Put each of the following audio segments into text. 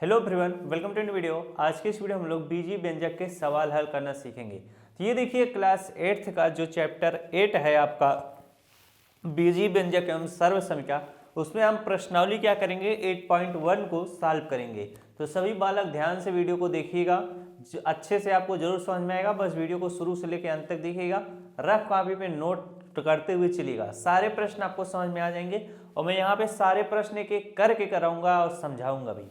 Hello everyone, welcome to new video. आज के इस वीडियो हम लोग बीजी व्यंजक के सवाल हल करना सीखेंगे। तो ये देखिए क्लास 8th का जो चैप्टर 8 है आपका बीजी व्यंजक एवं सर्व समीक्षा, उसमें हम प्रश्नावली क्या करेंगे 8.1 को सॉल्व करेंगे। तो सभी बालक ध्यान से वीडियो को देखिएगा, अच्छे से आपको जरूर समझ में आएगा। बस वीडियो को शुरू से लेकर अंत तक देखिएगा, रफ कॉपी पे नोट करते हुए चलिएगा। सारे प्रश्न आपको समझ में आ जाएंगे और मैं यहाँ पे सारे प्रश्न एक एक करके कराऊंगा और समझाऊंगा भी।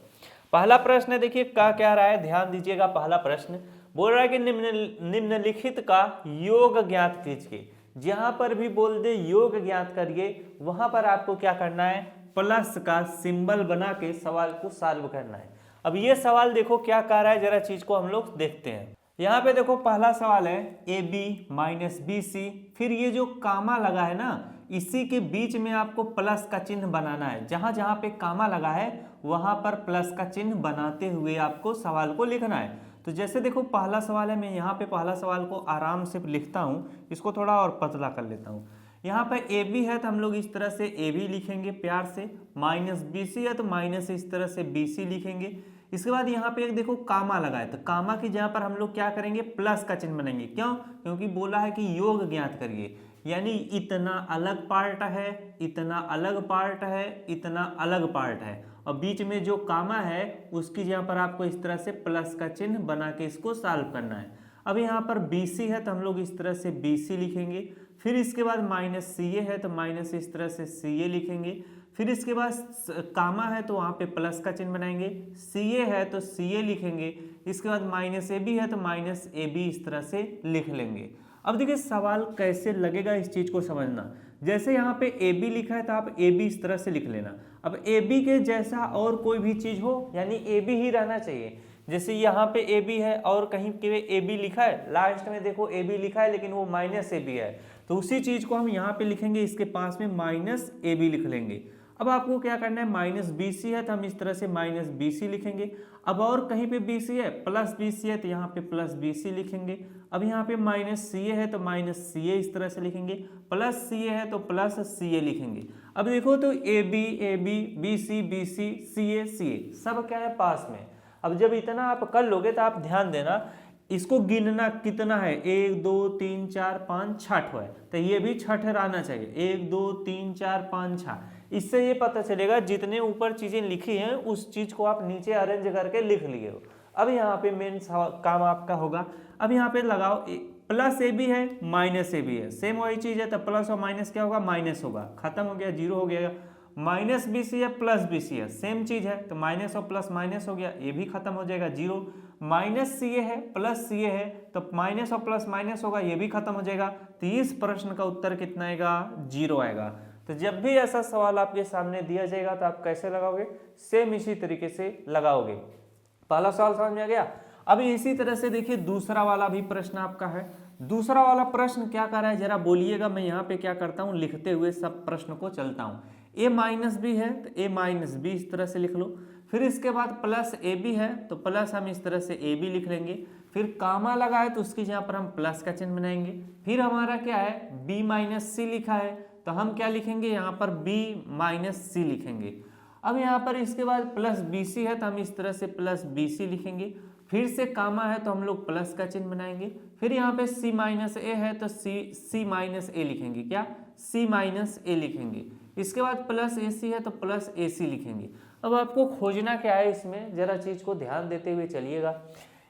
पहला प्रश्न देखिए क्या रहा है, ध्यान दीजिएगा। पहला प्रश्न बोल रहा है कि निम्नलिखित का योग ज्ञात कीजिए। जहां पर भी बोल दे योग ज्ञात करिए, वहां पर आपको क्या करना है, प्लस का सिंबल बना के सवाल को सॉल्व करना है। अब ये सवाल देखो क्या कह रहा है, जरा चीज को हम लोग देखते हैं। यहाँ पे देखो पहला सवाल है A B minus B C, फिर ये जो कामा लगा है ना, इसी के बीच में आपको प्लस का चिन्ह बनाना है। जहां जहां पे कामा लगा है वहां पर प्लस का चिन्ह बनाते हुए आपको सवाल को लिखना है। तो जैसे देखो पहला सवाल है, मैं यहाँ पे पहला सवाल को आराम से लिखता हूँ, इसको थोड़ा और पतला कर लेता हूँ। यहाँ पर ए बी है तो हम लोग इस तरह से ए बी लिखेंगे प्यार से, माइनस बी सी है तो माइनस इस तरह से बी सी लिखेंगे। इसके बाद यहाँ पे एक देखो कामा लगा है, तो कामा की जगह पर हम लोग क्या करेंगे, प्लस का चिन्ह बनाएंगे। क्यों? क्योंकि बोला है कि योग ज्ञात करिए, यानी इतना अलग पार्ट है, इतना अलग पार्ट है, इतना अलग पार्ट है, और बीच में जो कामा है उसकी जगह पर आपको इस तरह से प्लस का चिन्ह बना के इसको सॉल्व करना है। अब यहाँ पर BC है तो हम लोग इस तरह से BC लिखेंगे। फिर इसके बाद माइनस CA है तो माइनस इस तरह से CA लिखेंगे। फिर इसके बाद कामा है तो वहाँ पे प्लस का चिन्ह बनाएंगे, CA है तो CA लिखेंगे। इसके बाद माइनस AB है तो माइनस AB इस तरह से लिख लेंगे। अब देखिए सवाल कैसे लगेगा, इस चीज को समझना। जैसे यहाँ पे AB लिखा है तो आप AB इस तरह से लिख लेना। अब AB के जैसा और कोई भी चीज हो, यानी AB ही रहना चाहिए। जैसे यहाँ पे AB है और कहीं पे AB लिखा है, लास्ट में देखो AB लिखा है लेकिन वो माइनस AB है, तो उसी चीज को हम यहाँ पे लिखेंगे, इसके पास में माइनस AB लिख लेंगे। अब आपको क्या करना है, माइनस BC है तो हम इस तरह से माइनस BC लिखेंगे। अब और कहीं पे BC है, प्लस BC है तो यहाँ पे प्लस BC लिखेंगे। अब यहाँ पे माइनस CA है तो माइनस CA इस तरह से लिखेंगे, प्लस CA है तो प्लस CA लिखेंगे। अब देखो तो AB AB BC BC CA CA सब क्या है पास में। अब जब इतना आप कर लोगे तो आप ध्यान देना, इसको गिनना कितना है, 1 2 3 4 5 6 है, तो ये भी 6 रहना चाहिए, 1 2 3 4 5 6। इससे ये पता चलेगा जितने ऊपर चीजें लिखी हैं उस चीज को आप नीचे अरेंज करके लिख लिए हो। अब यहाँ पे मेन काम आपका होगा, अब यहाँ पे लगाओ प्लस AB है माइनस AB है, सेम वही चीज है, तो प्लस और माइनस क्या होगा, माइनस होगा, खत्म हो गया, जीरो हो गया। माइनस BC है प्लस BC है, सेम चीज है, तो माइनस और प्लस माइनस हो गया, ये भी खत्म हो जाएगा, जीरो। माइनस CA है प्लस CA है तो माइनस और प्लस माइनस होगा, ये भी खत्म हो जाएगा। तो इस प्रश्न का उत्तर कितना आएगा, 0 आएगा। तो जब भी ऐसा सवाल आपके सामने दिया जाएगा तो आप कैसे लगाओगे, सेम इसी तरीके से लगाओगे। पहला सवाल समझ में आ गया। अब इसी तरह से देखिए दूसरा वाला भी प्रश्न आपका है। दूसरा वाला प्रश्न क्या कर रहा है जरा बोलिएगा, मैं यहाँ पे क्या करता हूँ, लिखते हुए सब प्रश्न को चलता हूँ। A माइनस B है तो A माइनस B इस तरह से लिख लो। फिर इसके बाद प्लस AB है तो प्लस हम इस तरह से AB लिख लेंगे। फिर कामा लगा है तो उसकी जहाँ पर हम प्लस का चिन्ह बनाएंगे। फिर हमारा क्या है, B माइनस C लिखा है तो हम क्या लिखेंगे, यहाँ पर B माइनस C लिखेंगे। अब यहाँ पर इसके बाद प्लस BC है तो हम इस तरह से प्लस BC लिखेंगे। फिर से कामा है तो हम लोग प्लस का चिन्ह बनाएंगे। फिर यहाँ पे C माइनस A है तो C माइनस A लिखेंगे, क्या, C माइनस A लिखेंगे। इसके बाद प्लस AC है तो प्लस AC लिखेंगे। अब आपको खोजना क्या है इसमें, जरा चीज को ध्यान देते हुए चलिएगा।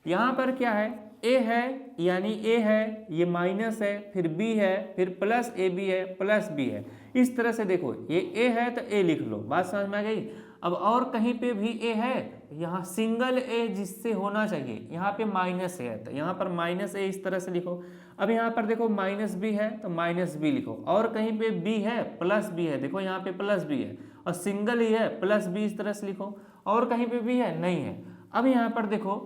यहाँ पर क्या है, A है यानी A है, ये माइनस है, फिर B है, फिर प्लस AB है, प्लस B है। इस तरह से देखो ये A है तो A लिख लो, बात समझ में आ गई। अब और कहीं पे भी A है, यहाँ सिंगल A जिससे होना चाहिए, यहाँ पे माइनस है तो यहाँ पर माइनस A इस तरह से लिखो। अब यहाँ पर देखो माइनस B है तो माइनस B लिखो, और कहीं पे B है प्लस B है, देखो यहाँ पे प्लस B है और सिंगल ही है, प्लस B इस तरह से लिखो। और कहीं पे B है, नहीं है। अब यहाँ पर देखो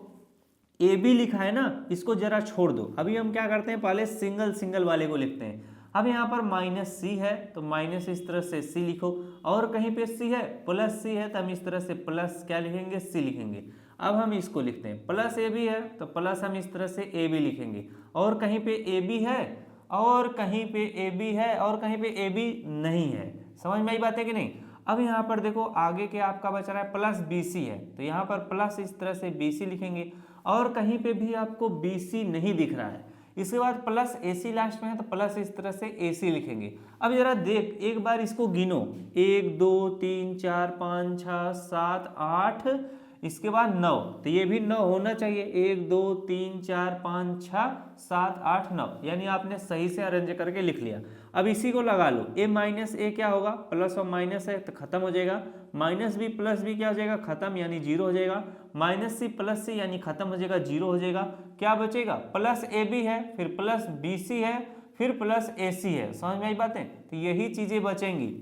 AB लिखा है ना, इसको जरा छोड़ दो। अभी हम क्या करते हैं, पहले सिंगल सिंगल वाले को लिखते हैं। अब यहाँ पर माइनस C है तो माइनस इस तरह से C लिखो, और कहीं पे C है प्लस C है तो हम इस तरह से प्लस क्या लिखेंगे, C लिखेंगे। अब हम इसको लिखते हैं, प्लस AB है तो प्लस हम इस तरह से AB लिखेंगे, और कहीं पे AB है और कहीं पे AB है और कहीं पे AB नहीं है। समझ में आई बात है कि नहीं। अब यहाँ पर देखो आगे के आपका बच रहा है प्लस BC है, तो यहाँ पर प्लस इस तरह से BC लिखेंगे, और कहीं पे भी आपको BC नहीं दिख रहा है। इसके बाद प्लस AC लास्ट में है, तो प्लस इस तरह से AC लिखेंगे। अब जरा देख एक बार इसको गिनो, 1 2 3 4 5 6 7 8, इसके बाद 9, तो ये भी 9 होना चाहिए। 1 2 3 4 5 6 7 8 9, यानी आपने सही से अरेंज करके लिख लिया। अब इसी को लगा लो, a माइनस ए क्या होगा, प्लस और माइनस है तो खत्म हो जाएगा, माइनस बी प्लस बी क्या हो जाएगा, खत्म, यानी 0 हो जाएगा, माइनस सी प्लस सी यानी खत्म हो जाएगा, 0 हो जाएगा। क्या बचेगा, प्लस AB है, फिर प्लस BC है, फिर प्लस AC है। समझ में आई बातें, तो यही चीजें बचेंगी,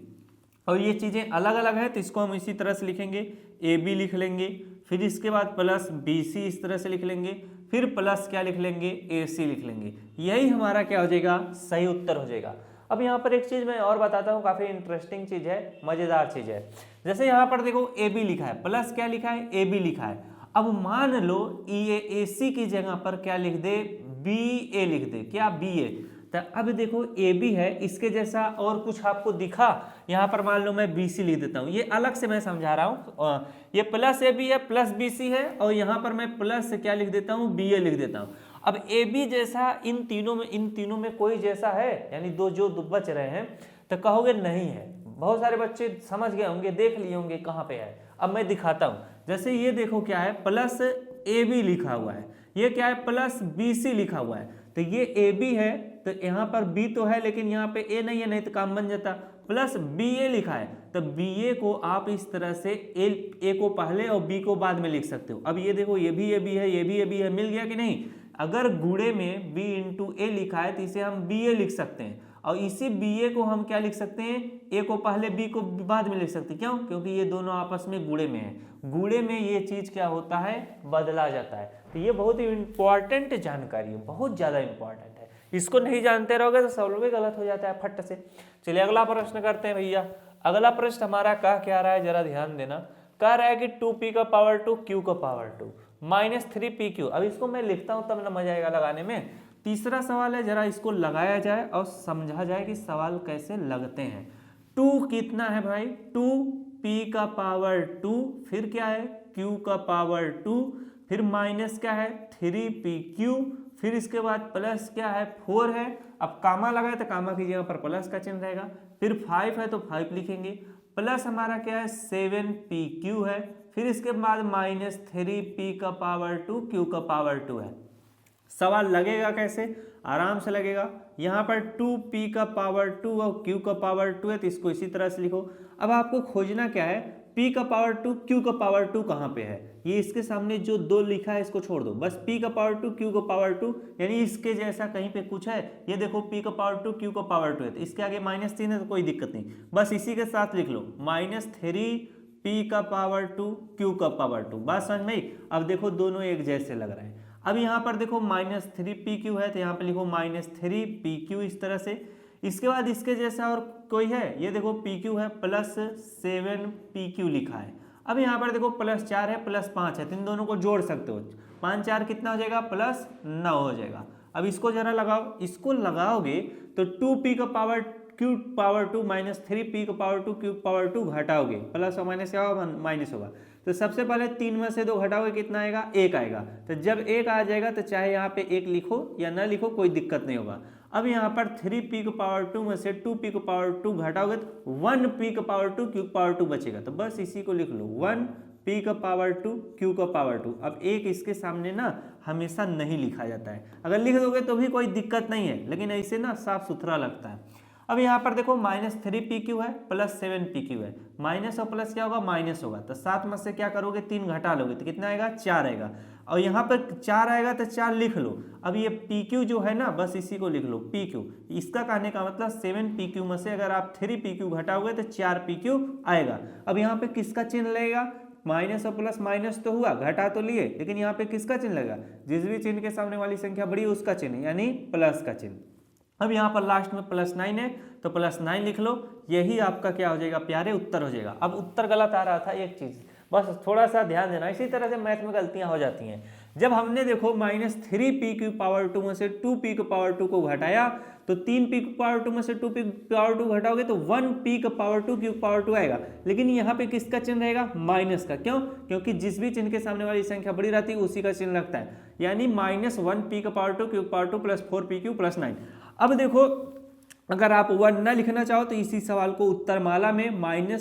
और ये चीजें अलग अलग है तो इसको हम इसी तरह से लिखेंगे, AB लिख लेंगे, फिर इसके बाद प्लस BC इस तरह से लिख लेंगे, फिर प्लस क्या लिख लेंगे, AC लिख लेंगे। यही हमारा क्या हो जाएगा, सही उत्तर हो जाएगा। अब यहाँ पर एक चीज मैं और बताता हूँ, काफी इंटरेस्टिंग चीज है, मजेदार चीज है। जैसे यहाँ पर देखो AB लिखा है, प्लस क्या लिखा है, AB लिखा है। अब मान लो ये AC की जगह पर क्या लिख दे, BA लिख दे, क्या BA। तो अब देखो AB है, इसके जैसा और कुछ आपको दिखा, यहाँ पर मान लो मैं BC लिख देता हूँ, ये अलग से मैं समझा रहा हूँ। ये प्लस AB है, प्लस BC है, और यहाँ पर मैं प्लस से क्या लिख देता हूँ, BA लिख देता हूँ। अब AB जैसा इन तीनों में कोई जैसा है, यानी दो जो बच रहे हैं, तो कहोगे नहीं है। बहुत सारे बच्चे समझ गए होंगे, देख लिए होंगे कहाँ पे है। अब मैं दिखाता हूँ, जैसे ये देखो क्या है, प्लस AB लिखा हुआ है, ये क्या है, प्लस BC लिखा हुआ है, तो ये AB है, तो यहाँ पर B तो है लेकिन यहाँ पे A नहीं है, नहीं तो काम बन जाता। प्लस BA लिखा है, तो BA को आप इस तरह से A को पहले और B को बाद में लिख सकते हो। अब ये देखो, ये भी AB है, ये भी AB है, मिल गया कि नहीं। अगर गुणे में B इंटू A लिखा है तो इसे हम BA लिख सकते हैं, और इसी BA को हम क्या लिख सकते हैं, A को पहले B को बाद में लिख सकते हैं। क्यों, क्योंकि ये दोनों आपस में गुणे में है, गुणे में ये चीज क्या होता है, बदला जाता है। तो ये बहुत ही इंपॉर्टेंट जानकारी है, बहुत ज्यादा इंपॉर्टेंट है, इसको नहीं जानते रहोगे तो सब भी गलत हो जाता है फट से। चलिए अगला प्रश्न करते हैं भैया। अगला प्रश्न हमारा कह क्या रहा है, जरा ध्यान देना। कह रहा है कि 2p का पावर 2 q का पावर 2 माइनस 3pq। अब इसको मैं लिखता हूं तब ना मजा आएगा लगाने में। तीसरा सवाल है, जरा इसको लगाया जाए और समझा जाए कि सवाल कैसे लगते हैं। 2 कितना है भाई, 2p का पावर 2, फिर क्या है, q का पावर 2, फिर माइनस क्या है, 3pq, फिर इसके बाद प्लस क्या है, 4 है। अब कामा लगाए तो कामा की जगह पर प्लस का चिन्ह रहेगा, फिर 5 है तो 5 लिखेंगे, प्लस हमारा क्या है, 7pq है, फिर इसके बाद माइनस 3p का पावर 2 q का पावर 2 है। सवाल लगेगा कैसे, आराम से लगेगा। यहाँ पर 2p का पावर 2 और q का पावर 2 है, तो इसको इसी तरह से लिखो। अब आपको खोजना क्या है, p का पावर 2 q का पावर 2 कहाँ पे है, ये इसके सामने जो 2 लिखा है इसको छोड़ दो, बस p का पावर 2 q का पावर 2, यानी इसके जैसा कहीं पे कुछ है। ये देखो p का पावर 2 q का पावर 2 है, तो इसके आगे -3 है तो कोई दिक्कत नहीं, बस इसी के साथ लिख लो, -3p का पावर 2 q का पावर 2। बात समझ में आई। अब देखो दोनों एक जैसे लग रहे हैं। अब यहाँ पर देखो -3pq है, तो यहाँ पे लिखो -3pq इस तरह से। इसके बाद इसके जैसा और कोई है, ये देखो pq है, प्लस 7pq लिखा है। अब यहाँ पर देखो +4 है, +5 है, तो इन दोनों को जोड़ सकते हो, 5 4 कितना हो जाएगा, +9 हो जाएगा। अब इसको जरा लगाओ, इसको लगाओगे तो 2p का power q power 2 minus 3p का पावर 2 q पावर 2 घटाओगे, प्लस और माइनस क्या होगा, माइनस होगा। तो सबसे पहले 3 में से 2 घटाओगे, कितना आएगा, 1 आएगा। तो जब 1 आ जाएगा तो चाहे यहाँ पे 1 लिखो या ना लिखो, कोई दिक्कत नहीं होगा। अब यहाँ पर 3p का पावर 2 में से 2p का पावर 2 घटाओगे तो 1p का पावर 2 q पावर 2 बचेगा, तो बस इसी को लिख लो, 1p का पावर 2 q का पावर 2। अब एक इसके सामने ना हमेशा नहीं लिखा जाता है, अगर लिख दोगे तो भी कोई दिक्कत नहीं है, लेकिन ऐसे ना साफ सुथरा लगता है। अब यहाँ पर देखो -3pq है, +7pq है, माइनस और प्लस क्या होगा, माइनस होगा, तो 7 में से क्या करोगे, 3 घटा लोगे तो कितना आएगा, 4 आएगा, और यहाँ पर 4 आएगा तो 4 लिख लो। अब ये pq जो है ना, बस इसी को लिख लो, pq। इसका कहने का मतलब 7pq में से अगर आप 3pq घटाओगे तो 4pq आएगा। अब यहाँ पे किसका चिन्ह लगेगा, माइनस और प्लस, माइनस तो हुआ, घटा तो लिए, लेकिन यहाँ पे किसका चिन्ह लगेगा, जिस भी चिन्ह के सामने वाली संख्या बड़ी उसका चिन्ह, यानी प्लस का चिन्ह। अब यहाँ पर लास्ट में +9 है तो +9 लिख लो, यही आपका क्या हो जाएगा प्यारे, उत्तर हो जाएगा। अब उत्तर गलत आ रहा था एक चीज, बस थोड़ा सा ध्यान देना। इसी तरह से मैथ में गलतियां हो जाती हैं। जब हमने देखो -3p⁴ में से 2p⁴ को घटाया तो 3p⁴ में से 2p⁴ घटाओगे तो 1p⁴ आएगा, लेकिन यहाँ पे किसका चिन्ह रहेगा? माइनस का। क्यों? क्योंकि जिस भी चिन्ह के सामने वाली संख्या बड़ी रहती है उसी का चिन्ह लगता है, यानी -1p⁴ प्लस 4p³ प्लस 9। अब देखो अगर आप 1 ना लिखना चाहो तो इसी सवाल को उत्तरमाला में -p⁴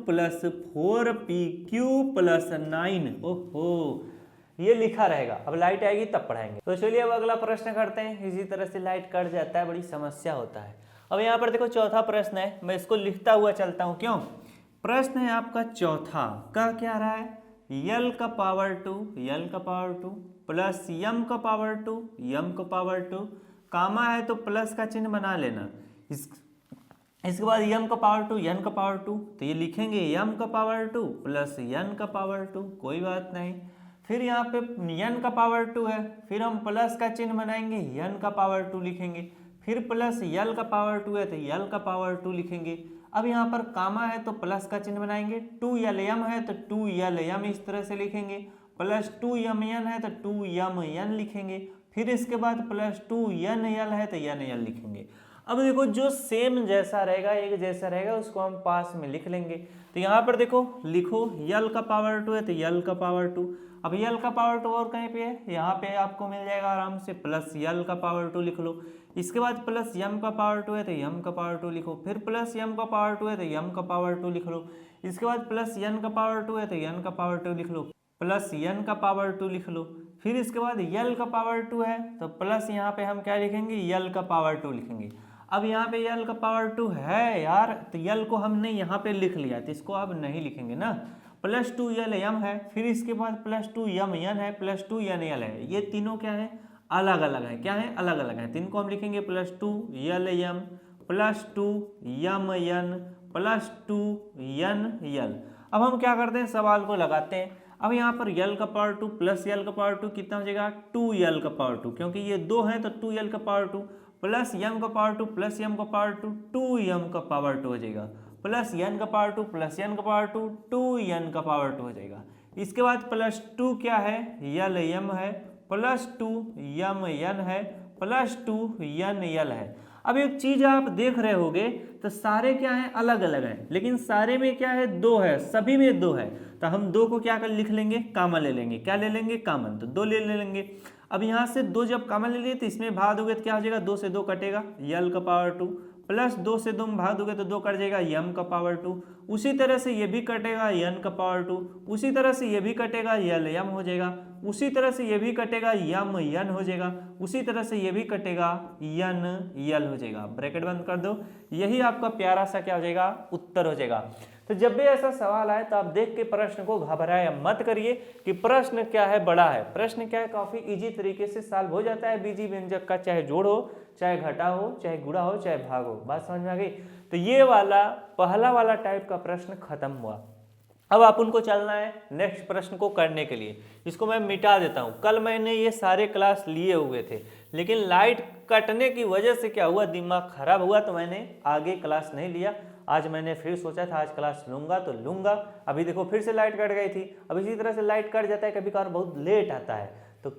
प्लस 4p³ प्लस 9 ओहो ये लिखा रहेगा। अब लाइट आएगी तब पढ़ाएंगे। तो चलिए अब अगला प्रश्न करते हैं। इसी तरह से लाइट कट जाता है, बड़ी समस्या होता है। अब यहाँ पर देखो चौथा प्रश्न है, मैं इसको लिखता हुआ चलता हूँ। क्यों? प्रश्न है आपका चौथा का क्या रहा है? l⁻² प्लस m⁻², कामा है तो प्लस का चिन्ह बना लेना। इसके बाद m⁻², n⁻², तो ये लिखेंगे m⁻² प्लस n⁻², कोई बात नहीं। फिर यहाँ पे n⁻² है, फिर हम प्लस का चिन्ह बनाएंगे, n⁻² लिखेंगे। फिर प्लस l⁻² है तो l⁻² लिखेंगे। अब यहाँ पर कामा है तो प्लस का चिन्ह बनाएंगे, 2lm है तो 2lm इस तरह से लिखेंगे, प्लस 2mn है तो 2mn लिखेंगे। फिर इसके बाद प्लस 2nl है तो nl लिखेंगे। अब देखो जो सेम जैसा रहेगा, एक जैसा रहेगा, उसको हम पास में लिख लेंगे। तो यहाँ पर देखो लिखो l⁻² है तो l⁻²। अब l⁻² और कहीं पे है? यहाँ पे आपको मिल जाएगा आराम से, प्लस l⁻² लिख लो। इसके बाद प्लस m⁻² है तो m⁻² लिखो। फिर प्लस m⁻² है तो m⁻² लिख लो। इसके बाद प्लस n⁻² है तो n⁻² लिख लो, प्लस n⁻² लिख लो। फिर इसके बाद l⁻² है तो प्लस यहाँ पे हम क्या लिखेंगे? l⁻² लिखेंगे। अब यहाँ पे l⁻² है यार, तो l को हमने यहाँ पे लिख लिया, तो इसको अब नहीं लिखेंगे ना। प्लस 2lm है, फिर इसके बाद प्लस 2mn है, प्लस 2nl है। ये तीनों क्या है? अलग अलग है। क्या है? अलग अलग है। तो इनको हम लिखेंगे plus 2lm plus 2mn plus 2nl। अब हम क्या करते हैं? सवाल को लगाते हैं। अब यहाँ पर l⁻² प्लस l⁻² कितना हो जाएगा? 2l⁻², क्योंकि ये दो हैं तो 2l⁻² plus m⁻² plus m⁻² 2m⁻² हो जाएगा, plus n⁻² plus n⁻² 2n⁻² हो जाएगा। इसके बाद प्लस 2 क्या है? lm है, प्लस 2mn है, प्लस 2nl है। अब एक चीज आप देख रहे होगे तो सारे क्या हैं? अलग अलग हैं, लेकिन सारे में क्या है? 2 है, सभी में 2 है। तो हम 2 को क्या कर लिख लेंगे? कामन ले लेंगे। क्या ले लेंगे? कामन। तो 2 ले लेंगे। अब यहाँ से 2 जब कामन ले लिए तो इसमें भाग दोगे तो क्या हो जाएगा? 2 से 2 कटेगा, l⁻² प्लस 2 से 2 में भाग दोगे तो 2 कट जाएगा, m⁻²। उसी तरह से ये भी कटेगा, n⁻²। उसी तरह से ये भी कटेगा, lm हो जाएगा। उसी तरह से ये भी कटेगा, mn हो जाएगा। उसी तरह से ये भी कटेगा, nl हो जाएगा। ब्रैकेट बंद कर दो। यही आपका प्यारा सा क्या हो जाएगा? उत्तर हो जाएगा। तो जब भी ऐसा सवाल आए तो आप देख के प्रश्न को घबराया मत करिए कि प्रश्न क्या है, बड़ा है। प्रश्न क्या है, काफी इजी तरीके से सॉल्व हो जाता है बीजी व्यंजक का, चाहे जोड़ हो, चाहे घटा हो, चाहे गुणा हो, चाहे भाग हो। बात समझ में आ गई? तो ये वाला पहला वाला टाइप का प्रश्न खत्म हुआ। अब आप उनको चलना है नेक्स्ट प्रश्न को करने के लिए। इसको मैं मिटा देता हूँ। कल मैंने ये सारे क्लास लिए हुए थे, लेकिन लाइट कटने की वजह से क्या हुआ, दिमाग खराब हुआ, तो मैंने आगे क्लास नहीं लिया। आज मैंने फिर सोचा था आज क्लास लूंगा तो लूंगा। अभी देखो फिर से लाइट कट गई थी। अब इसी तरह से लाइट कट जाता है, कभी कभार बहुत लेट आता है, तो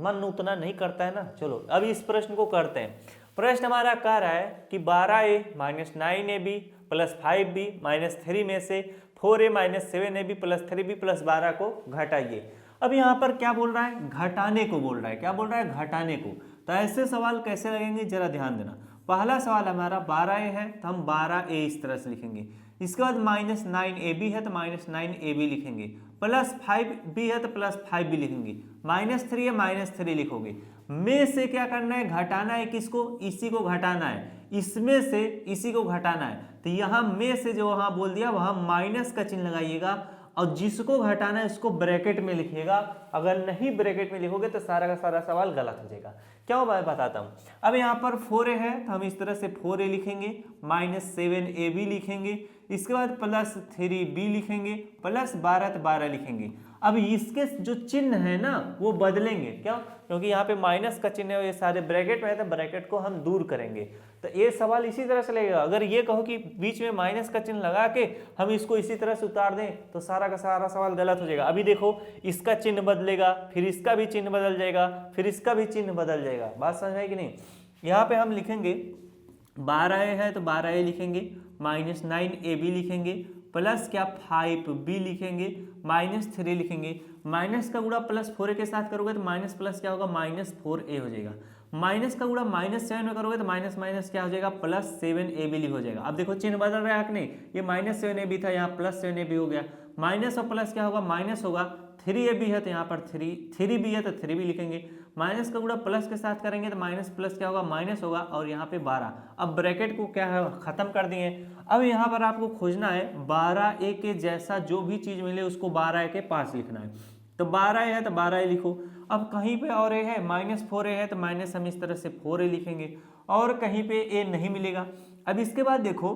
मन उतना नहीं करता है ना। चलो अब इस प्रश्न को करते हैं। प्रश्न हमारा कह रहा है कि 12a minus 9ab plus 5b minus 3 में से 4a minus 7ab plus 3b plus 12 को घटाइए। अब यहाँ पर क्या बोल रहा है? घटाने को बोल रहा है। क्या बोल रहा है? घटाने को। तो ऐसे सवाल कैसे लगेंगे जरा ध्यान देना। पहला सवाल हमारा 12a है तो हम 12a इस तरह से लिखेंगे। इसके बाद माइनस 9ab है तो माइनस 9ab लिखेंगे, प्लस 5b है तो प्लस 5b लिखेंगे, माइनस 3 है माइनस 3 लिखोगे। में से क्या करना है? घटाना है। किसको? इसी को घटाना है। इसमें से इसी को घटाना है। तो यहाँ में से जो वहां बोल दिया वहां माइनस का चिन्ह लगाइएगा, और जिसको घटाना है उसको ब्रैकेट में लिखिएगा। अगर नहीं ब्रैकेट में लिखोगे तो सारा का सारा सवाल गलत हो जाएगा। क्यों? मैं बताता हूँ। अब यहाँ पर 4a है तो हम इस तरह से 4a लिखेंगे, माइनस 7ab लिखेंगे। इसके बाद प्लस 3b लिखेंगे, प्लस 12 तो 12 लिखेंगे। अब इसके जो चिन्ह है ना वो बदलेंगे, क्यों? क्योंकि यहाँ पे माइनस का चिन्ह है, ये सारे ब्रैकेट में है तो ब्रैकेट को हम दूर करेंगे। तो ये सवाल इसी तरह से लगेगा। अगर ये कहो कि बीच में माइनस का चिन्ह लगा के हम इसको इसी तरह से उतार दें तो सारा का सारा सवाल गलत हो जाएगा। अभी देखो इसका चिन्ह बदलेगा, फिर इसका भी चिन्ह बदल जाएगा, फिर इसका भी चिन्ह बदल जाएगा। बात समझ में आई कि नहीं? यहाँ पे हम लिखेंगे 12a है तो 12a लिखेंगे, माइनस 9ab लिखेंगे, प्लस क्या 5b लिखेंगे, माइनस 3 लिखेंगे। माइनस का गुणा प्लस 4a के साथ करोगे तो माइनस प्लस क्या होगा, माइनस 4a हो जाएगा। माइनस का गुणा माइनस 7 में करोगे तो माइनस माइनस क्या हो जाएगा, प्लस 7ab हो जाएगा। अब देखो चिन्ह बदल रहा है कि नहीं, ये माइनस 7ab था, यहाँ प्लस 7ab हो गया। माइनस और प्लस क्या होगा, माइनस होगा। 3ab है तो यहाँ पर 3b है तो 3b लिखेंगे। माइनस का गुणा प्लस के साथ करेंगे तो माइनस प्लस क्या होगा, माइनस होगा, और यहाँ पे 12। अब ब्रैकेट को क्या है खत्म कर दिए। अब यहाँ पर आपको खोजना है 12a के जैसा जो भी चीज मिले उसको 12a के पास लिखना है। तो 12a है तो 12a लिखो। अब कहीं पे और a है, माइनस 4a है तो माइनस हम इस तरह से 4a लिखेंगे, और कहीं पे a नहीं मिलेगा। अब इसके बाद देखो,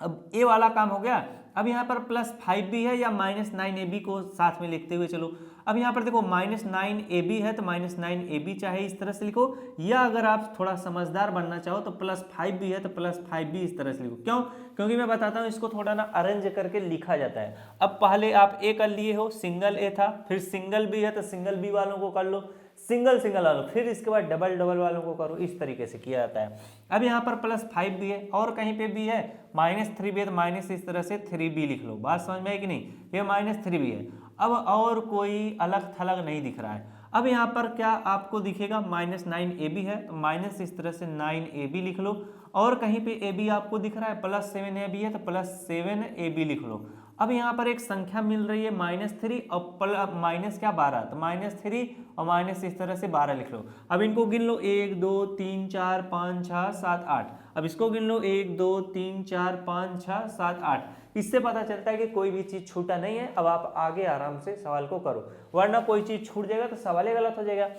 अब a वाला काम हो गया। अब यहाँ पर प्लस 5b है या माइनस 9ab को साथ में लिखते हुए चलो। अब यहाँ पर देखो माइनस 9ab है तो माइनस 9ab चाहे इस तरह से लिखो, या अगर आप थोड़ा समझदार बनना चाहो तो प्लस 5b है तो प्लस 5b इस तरह से लिखो। क्यों? क्योंकि मैं बताता हूँ इसको थोड़ा ना अरेंज करके लिखा जाता है। अब पहले आप a कर लिए हो, सिंगल a था, फिर सिंगल b है तो सिंगल b वालों को कर लो, सिंगल सिंगल वालों, फिर इसके बाद डबल डबल वालों को करो। इस तरीके से किया जाता है। अब यहाँ पर प्लस 5b है और कहीं पे b है, माइनस 3b है तो माइनस इस तरह से 3b लिख लो। बात समझ में है कि नहीं? ये माइनस 3b है। अब और कोई अलग थलग नहीं दिख रहा है। अब यहाँ पर क्या आपको दिखेगा, माइनस 9ab है तो माइनस इस तरह से 9ab लिख लो, और कहीं पे ab आपको दिख रहा है, प्लस 7ab है तो प्लस 7ab लिख लो। अब यहाँ पर एक संख्या मिल रही है माइनस 3 और माइनस क्या 12, तो माइनस 3 और माइनस इस तरह से 12 लिख लो। अब इनको गिन लो, 1 2 3 4 5 6 7 8। अब इसको गिन लो, 1 2 3 4 5 6 7 8। इससे पता चलता है कि कोई भी चीज छूटा नहीं है। अब आप आगे आराम से सवाल को करो, वरना कोई चीज छूट जाएगा तो सवाल ही गलत हो जाएगा।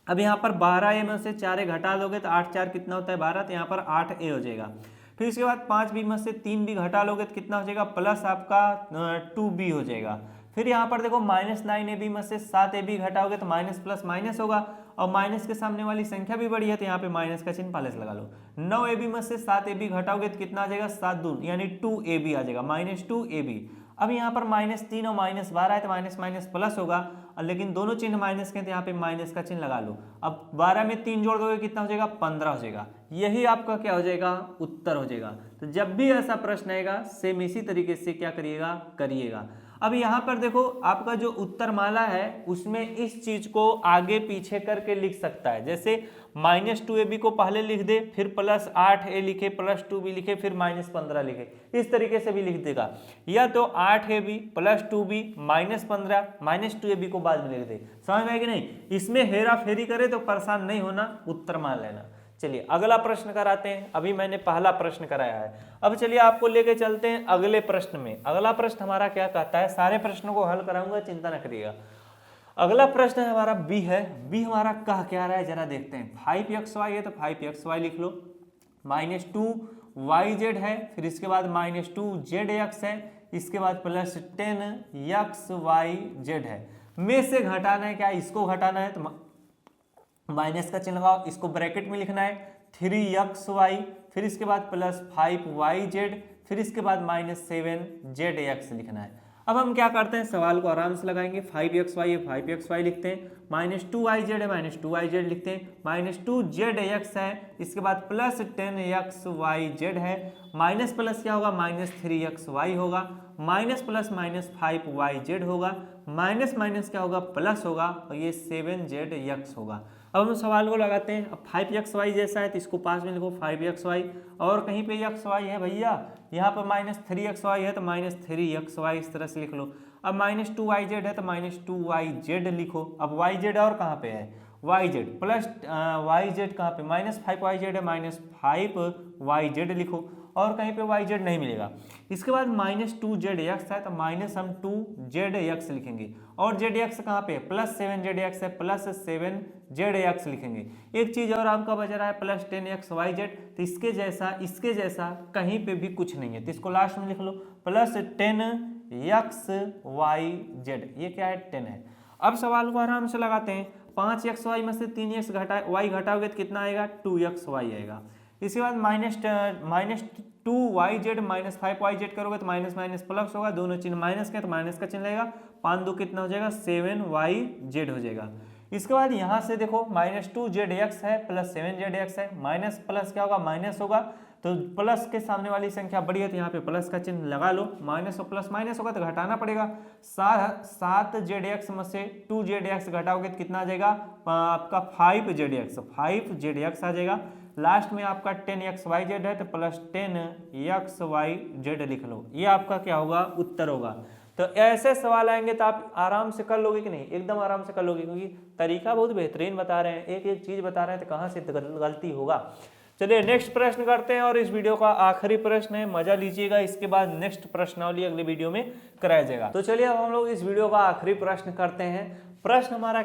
अब यहाँ पर 12a में से 4a घटा दोगे तो 8 4 कितना होता है 12, तो यहाँ पर 8a हो जाएगा। फिर इसके बाद 5b में से 3b घटा लोगे तो कितना हो जाएगा, प्लस आपका 2b हो जाएगा। फिर यहाँ पर देखो माइनस 9ab में से 7ab घटाओगे तो माइनस प्लस माइनस होगा, और माइनस के सामने वाली संख्या भी बड़ी है तो यहाँ पे माइनस का चिन्ह पहले से लगा लो। 9ab में से 7ab घटाओगे तो कितना आ जाएगा, 7 दून यानी 2ab आ जाएगा, माइनस 2ab। अब यहाँ पर माइनस 3 और माइनस 12 है तो माइनस माइनस प्लस होगा, लेकिन दोनों चिन्ह माइनस के हैं तो यहाँ पे माइनस का चिन्ह लगा लो। अब 12 में 3 जोड़ दोगे कितना हो जाएगा, 15 हो जाएगा। यही आपका क्या हो जाएगा, उत्तर हो जाएगा। तो जब भी ऐसा प्रश्न आएगा सेम इसी तरीके से क्या करिएगा। अब यहाँ पर देखो आपका जो उत्तर माला है उसमें इस चीज को आगे पीछे करके लिख सकता है। जैसे माइनस 2ab को पहले लिख दे, फिर प्लस 8a लिखे, प्लस 2b लिखे, फिर माइनस 15 लिखे, इस तरीके से भी लिख देगा। या तो 8ab plus 2b minus 15 minus 2ab को बाद में लिख दे। समझ में आया कि नहीं? इसमें हेरा फेरी करे तो परेशान नहीं होना, उत्तर मान लेना। चलिए अगला प्रश्न कराते हैं। अभी मैंने पहला प्रश्न कराया है, अब चलिए आपको लेके चलते हैं अगले प्रश्न में। अगला प्रश्न हमारा क्या कहता है, सारे प्रश्नों को हल कराऊंगा, चिंता न करिएगा। अगला प्रश्न हमारा बी है। बी हमारा कह क्या रहा है जरा देखते हैं। 5xy है तो 5xy लिख लो, माइनस 2yz है, फिर इसके बाद माइनस 2zx है, इसके बाद प्लस 10xyz है। में से घटाना है, क्या इसको घटाना है तो माइनस का चिन्ह लगाओ, इसको ब्रैकेट में लिखना है 3xy, फिर इसके बाद प्लस 5yz, फिर इसके बाद माइनस 7zx लिखना है। अब हम क्या करते हैं, सवाल को आराम से लगाएंगे। 5xy है 5xy लिखते हैं, माइनस 2yz है माइनस 2yz लिखते हैं, माइनस 2zx है, इसके बाद प्लस 10xyz है, माइनस प्लस क्या होगा, माइनस 3xy होगा, माइनस प्लस माइनस 5yz होगा, माइनस माइनस क्या होगा, प्लस होगा, और ये 7zx होगा। अब हम सवाल को लगाते हैं। अब 5xy जैसा है तो इसको पास में लिखो 5xy, और कहीं पे xy है भैया, यहाँ पर माइनस 3xy है तो माइनस 3xy इस तरह से लिख लो। अब माइनस 2yz है तो माइनस 2yz लिखो। अब yz और कहाँ पे है, yz प्लस yz कहाँ पे, माइनस 5yz है माइनस 5yz लिखो। और कहीं पे वाई जेड नहीं मिलेगा। इसके बाद -2ZX है तो माइनस हम 2ZX लिखेंगे, और ZX कहाँ पे है, +7ZX है, +7ZX लिखेंगे। एक चीज़ और आपका बच रहा है +10XYZ, तो इसके जैसा कहीं पे भी कुछ नहीं है, तो इसको लास्ट में लिख लो +10XYZ, ये क्या है 10 है। अब सवाल को आराम से लगाते हैं, 5XY में से 3x y घटाओगे तो कितना आएगा, 2XY आएगा। इसके बाद -2YZ -5YZ करोगे तो माइनस माइनस प्लस होगा, दोनों चिन्ह माइनस के तो माइनस का चिन्ह लगेगा, 5 2 कितना हो जाएगा, 7YZ हो जाएगा। इसके बाद यहाँ से देखो -2ZX है +7ZX है, माइनस प्लस क्या होगा, माइनस होगा, तो प्लस के सामने वाली संख्या बड़ी है तो यहाँ पे प्लस का चिन्ह लगा लो, माइनस और प्लस माइनस होगा तो घटाना पड़ेगा। 7ZX में से 2ZX घटाओगे तो कितना आ जाएगा आपका 5ZX आ जाएगा। लास्ट में आपका 10XYZ है तो +10XYZ लिख लो, ये आपका क्या होगा, उत्तर होगा। तो ऐसे सवाल आएंगे तो आप आराम से कर लोगे कि नहीं, एकदम आराम से कर लोगे, क्योंकि तरीका बहुत बेहतरीन बता रहे हैं, एक एक चीज बता रहे हैं, तो कहाँ से गलती होगा। चलिए नेक्स्ट प्रश्न करते हैं, और इस वीडियो का आखिरी प्रश्न है, मजा लीजिएगा, इसके बाद नेक्स्ट प्रश्नावली अगले वीडियो में कराया जाएगा। तो चलिए अब हम लोग इस वीडियो का आखिरी प्रश्न करते हैं। प्रश्न हमारा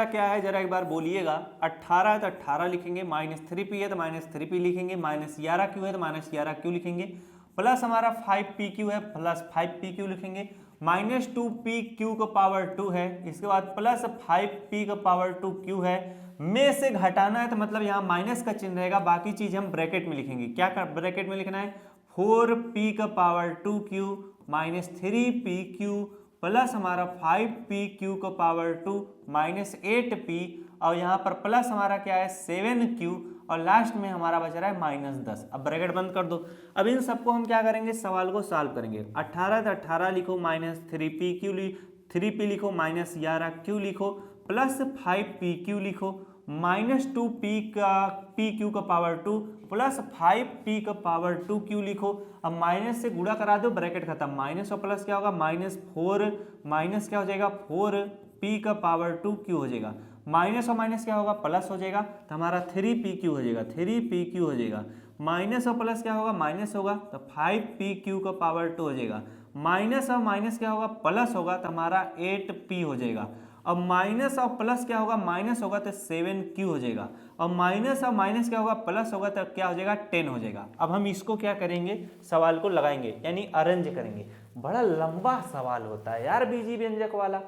क्या है, जरा एक बार बोलिएगा। 18 है तो 18 लिखेंगे, -3p है तो -3p लिखेंगे, -11q है तो -11q लिखेंगे, प्लस हमारा 5pq है +5pq लिखेंगे, -2pq का पावर 2 है, इसके बाद +5p का पावर 2q है, में से घटाना है तो मतलब यहाँ माइनस का चिन्ह रहेगा, बाकी चीज हम ब्रैकेट में लिखेंगे। क्या ब्रैकेट में लिखना है, 4p का पावर 2q -3pq प्लस हमारा 5pq का पावर 2 -8p, और यहाँ पर प्लस हमारा क्या है 7q, और लास्ट में हमारा बच रहा है -10। अब ब्रैकेट बंद कर दो। अब इन सबको हम क्या करेंगे, सवाल को सॉल्व करेंगे। 18 तो 18 लिखो, -3p लिखो, -11q लिखो, प्लस 5pq लिखो, -2pq का पावर 2 प्लस 5p का पावर 2q लिखो। अब माइनस से गुणा करा दो, ब्रैकेट खत्म, माइनस और प्लस क्या होगा, -4 माइनस क्या हो जाएगा, 4p का पावर 2q हो जाएगा, माइनस और माइनस क्या होगा, प्लस हो जाएगा, तो हमारा 3pq हो जाएगा, 3pq हो जाएगा, माइनस और प्लस क्या होगा, माइनस होगा, तो 5pq का पावर 2 हो जाएगा, माइनस और माइनस क्या होगा, प्लस होगा, तो हमारा 8p हो जाएगा। अब माइनस और प्लस क्या होगा, माइनस होगा तो 7q हो जाएगा, और माइनस और माइनस क्या होगा, प्लस होगा तो क्या हो जाएगा, 10 हो जाएगा। अब हम इसको क्या करेंगे, सवाल को लगाएंगे, यानी अरेंज करेंगे। बड़ा लंबा सवाल होता है यार बीजी व्यंजक वाला।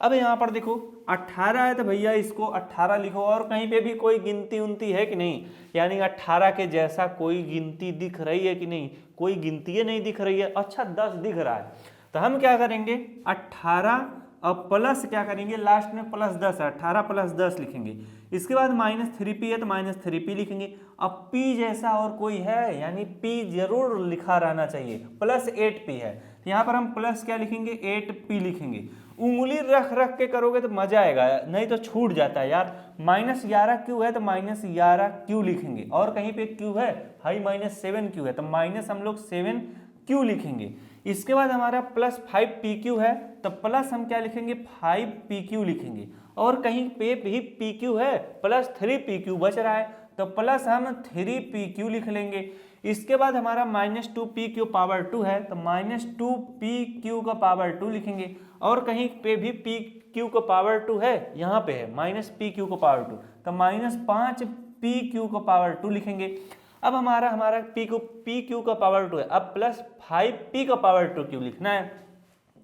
अब यहाँ पर देखो 18 है तो भैया इसको 18 लिखो, और कहीं पे भी कोई गिनती उनती है कि नहीं, यानी 18 के जैसा कोई गिनती दिख रही है कि नहीं, कोई गिनती नहीं दिख रही है, अच्छा 10 दिख रहा है, तो हम क्या करेंगे 18 और प्लस क्या करेंगे, लास्ट में +10 है, 18 + 10 लिखेंगे। इसके बाद -3p है तो -3p लिखेंगे। अब p जैसा और कोई है, यानी p जरूर लिखा रहना चाहिए, +8p है, तो यहाँ पर हम प्लस क्या लिखेंगे, 8p लिखेंगे। उंगली रख रख के करोगे तो मजा आएगा, नहीं तो छूट जाता है यार। -11q है तो -11q लिखेंगे, और कहीं पे q है हाई -7q है तो माइनस हम लोग 7q लिखेंगे। इसके बाद हमारा +5pq है तो प्लस हम क्या लिखेंगे, 5pq लिखेंगे, और कहीं पे भी pq है +3pq बच रहा है तो प्लस हम 3pq लिख लेंगे। इसके बाद हमारा -2pq पावर 2 है तो -2pq का पावर 2 लिखेंगे, और कहीं पे भी pq का पावर 2 है, यहाँ पे है -pq का पावर 2 तो -5pq का पावर 2 लिखेंगे। अब हमारा pq का पावर 2 है, अब +5p का पावर 2q लिखना है,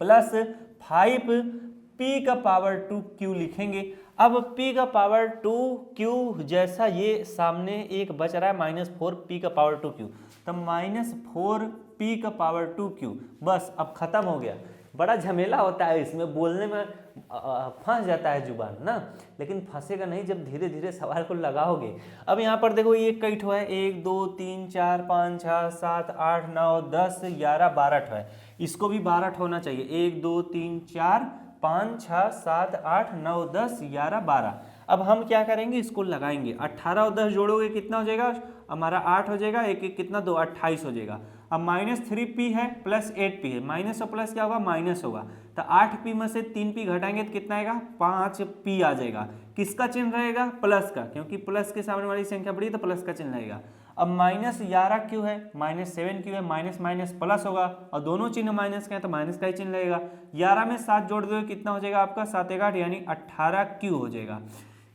+5p का पावर 2q लिखेंगे। अब p का पावर 2q जैसा ये सामने एक बच रहा है -4p का पावर 2q, तो -4p का पावर 2q, बस अब खत्म हो गया। बड़ा झमेला होता है इसमें, बोलने में फंस जाता है जुबान ना, लेकिन फंसेगा नहीं जब धीरे धीरे सवाल को लगाओगे। अब यहाँ पर देखो ये कई ठो है, 1 2 3 4 5 6 7 8 9 10 11 12 ठो है, इसको भी 12 ठो होना चाहिए, 1 2 3 4 5 6 7 8 9 10 11 12। अब हम क्या करेंगे, इसको लगाएंगे, 18 और 10 जोड़ोगे कितना हो जाएगा, हमारा 8 हो जाएगा, एक एक कितना 2 28 हो जाएगा। अब -3p है +8p है, माइनस और प्लस क्या होगा, माइनस होगा, तो 8p में से 3p घटाएंगे तो कितना आएगा, 5p आ जाएगा। किसका चिन्ह रहेगा, प्लस का, क्योंकि प्लस के सामने वाली संख्या बड़ी है तो प्लस का चिन्ह रहेगा। अब -11 क्यों है, -7 क्यों है, माइनस माइनस प्लस होगा और दोनों चिन्ह माइनस के हैं तो माइनस का ही चिन्ह लगेगा। 11 में 7 जोड़ दो कितना हो जाएगा आपका 7 8 यानी 18 क्यू हो जाएगा।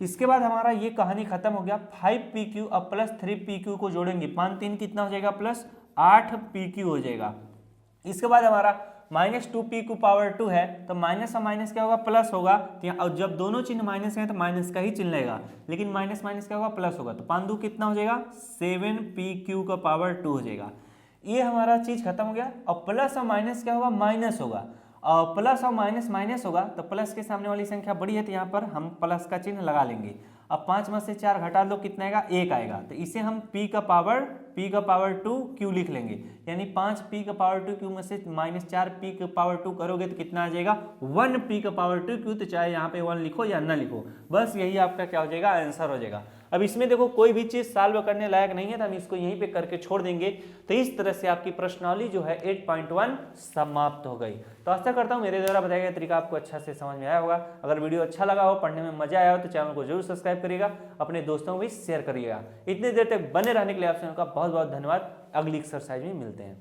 इसके बाद हमारा ये कहानी खत्म हो गया। 5pq अब प्लस 3pq को जोड़ेंगे, 5 3 कितना हो जाएगा प्लस 8pq हो जाएगा। इसके बाद हमारा -2p पावर 2 है तो माइनस और माइनस क्या होगा प्लस होगा, और जब दोनों चिन्ह माइनस हैं तो माइनस का ही चिन्ह लगेगा, लेकिन माइनस माइनस क्या होगा प्लस होगा, तो 5 2 कितना हो जाएगा 7pq का पावर 2 हो जाएगा। ये हमारा चीज खत्म हो गया। और प्लस और माइनस क्या होगा माइनस होगा, और प्लस और माइनस माइनस होगा तो प्लस के सामने वाली संख्या बड़ी है तो यहाँ पर हम प्लस का चिन्ह लगा लेंगे। अब 5 में से 4 घटा दो कितना आएगा 1 आएगा, तो इसे हम p का पावर 2 q लिख लेंगे, यानी 5p का पावर 2 q में से -4p का पावर 2 करोगे तो कितना आ जाएगा 1p का पावर 2 q। तो चाहे यहाँ पे 1 लिखो या ना लिखो, बस यही आपका क्या हो जाएगा आंसर हो जाएगा। अब इसमें देखो कोई भी चीज सॉल्व करने लायक नहीं है तो हम इसको यहीं पे करके छोड़ देंगे। तो इस तरह से आपकी प्रश्नावली जो है 8.1 समाप्त हो गई। तो आशा करता हूँ मेरे द्वारा बताया गया तरीका आपको अच्छा से समझ में आया होगा। अगर वीडियो अच्छा लगा हो, पढ़ने में मजा आया हो तो चैनल को जरूर सब्सक्राइब करिएगा, अपने दोस्तों को भी शेयर करिएगा। इतनी देर तक बने रहने के लिए आप सबका बहुत बहुत धन्यवाद। अगली एक्सरसाइज में मिलते हैं।